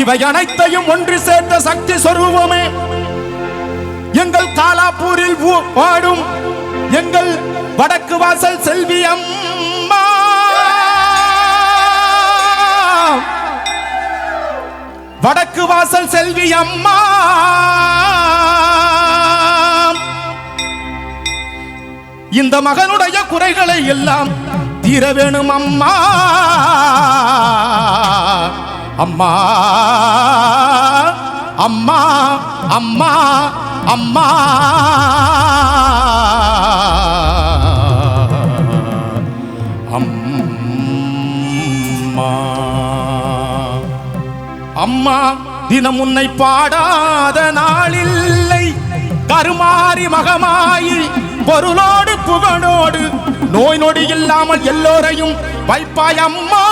இவை அனைத்தையும் ஒன்று சேர்த்த சக்தி சொரூபமே எங்கள் காலாப்பூரில் வாடும் எங்கள் வடக்கு வாசல் செல்வி அம்மா. வடக்கு வாசல் செல்வி அம்மா, இந்த மகனுடைய குறைகளை எல்லாம் தீர வேணும் அம்மா. அம்மா அம்மா அம்மா அம்மா அம்மா அம்மா. தினம் உன்னை பாடாத நாளில்லை. கருமாறி மகமாயி பொருளோடு புகழோடு நோய் நொடி இல்லாமல் எல்லோரையும் வைப்பாய் அம்மா.